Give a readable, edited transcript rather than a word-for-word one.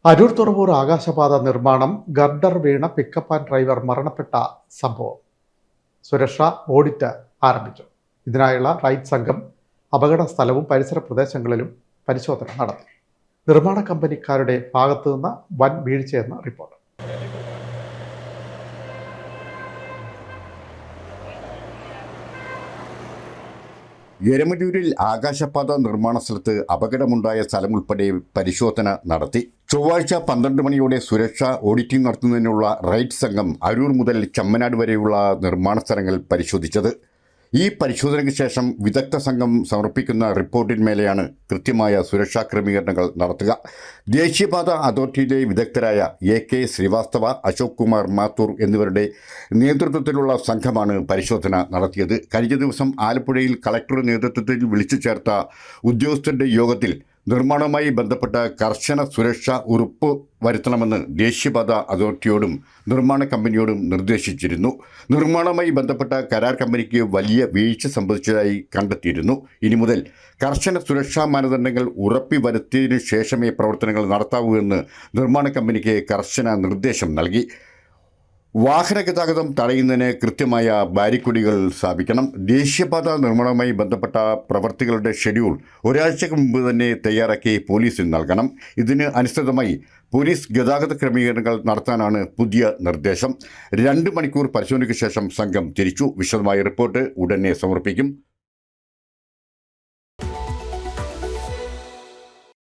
അരൂർ തുറവൂർ ആകാശപാത നിർമ്മാണം girder Veena pickup and driver മരണപ്പെട്ട സംഭവം സുരക്ഷാ ഓഡിറ്റ് ആരംഭിച്ചു. ഇതിനായുള്ള റൈറ്റ് സംഘം അപകട സ്ഥലവും പരിസര പ്രദേശങ്ങളിലും പരിശോധന നടത്തി. നിർമ്മാണ കമ്പനിക്കാരുടെ ഭാഗത്തുനിന്ന് വൻ വീഴ്ചയെന്ന് റിപ്പോർട്ട്. എരമലൂരിൽ ആകാശപാത നിർമ്മാണ സ്ഥലത്ത് അപകടമുണ്ടായ സ്ഥലമുൾപ്പെടെ പരിശോധന നടത്തി. ചൊവ്വാഴ്ച 12 മണിയോടെ സുരക്ഷാ ഓഡിറ്റിംഗ് നടത്തുന്നതിനുള്ള റൈറ്റ് സംഘം അരൂർ മുതൽ ചമ്മനാട് വരെയുള്ള നിർമ്മാണ സ്ഥലങ്ങൾ പരിശോധിച്ചത്. ഈ പരിശോധനയ്ക്ക് ശേഷം വിദഗ്ധ സംഘം സമർപ്പിക്കുന്ന റിപ്പോർട്ടിന്മേലെയാണ് കൃത്യമായ സുരക്ഷാ ക്രമീകരണങ്ങൾ നടത്തുക. ദേശീയപാത അതോറിറ്റിയിലെ വിദഗ്ധരായ AK ശ്രീവാസ്തവ, അശോക് കുമാർ മാത്തൂർ എന്നിവരുടെ നേതൃത്വത്തിലുള്ള സംഘമാണ് പരിശോധന നടത്തിയത്. കഴിഞ്ഞ ദിവസം ആലപ്പുഴയിൽ കളക്ടറുടെ നേതൃത്വത്തിൽ വിളിച്ചു ചേർത്ത ഉദ്യോഗസ്ഥരുടെ യോഗത്തിൽ നിർമ്മാണവുമായി ബന്ധപ്പെട്ട കർശന സുരക്ഷ ഉറപ്പ് വരുത്തണമെന്ന് ദേശീയപാത അതോറിറ്റിയോടും നിർമ്മാണ കമ്പനിയോടും നിർദ്ദേശിച്ചിരുന്നു. നിർമ്മാണവുമായി ബന്ധപ്പെട്ട കരാർ കമ്പനിക്ക് വലിയ വീഴ്ച സംഭവിച്ചതായി കണ്ടെത്തിയിരുന്നു. ഇനി മുതൽ കർശന സുരക്ഷാ മാനദണ്ഡങ്ങൾ ഉറപ്പുവരുത്തിയതിനു ശേഷമേ പ്രവർത്തനങ്ങൾ നടത്താവൂ എന്ന് നിർമ്മാണ കമ്പനിക്ക് കർശന നിർദ്ദേശം നൽകി. വാഹന ഗതാഗതം തടയുന്നതിന് കൃത്യമായ ബാരിക്കേഡുകൾ സ്ഥാപിക്കണം. ദേശീയപാത നിർമ്മാണവുമായി ബന്ധപ്പെട്ട പ്രവർത്തികളുടെ ഷെഡ്യൂൾ ഒരാഴ്ചക്ക് മുമ്പ് തന്നെ തയ്യാറാക്കി പോലീസിന് നൽകണം. ഇതിന് അനുസൃതമായി പോലീസ് ഗതാഗത ക്രമീകരണങ്ങൾ നടത്താനാണ് പുതിയ നിർദ്ദേശം. 2 മണിക്കൂർ പരിശോധനയ്ക്ക് ശേഷം സംഘം തിരിച്ചു. വിശദമായ റിപ്പോർട്ട് ഉടനെ സമർപ്പിക്കും.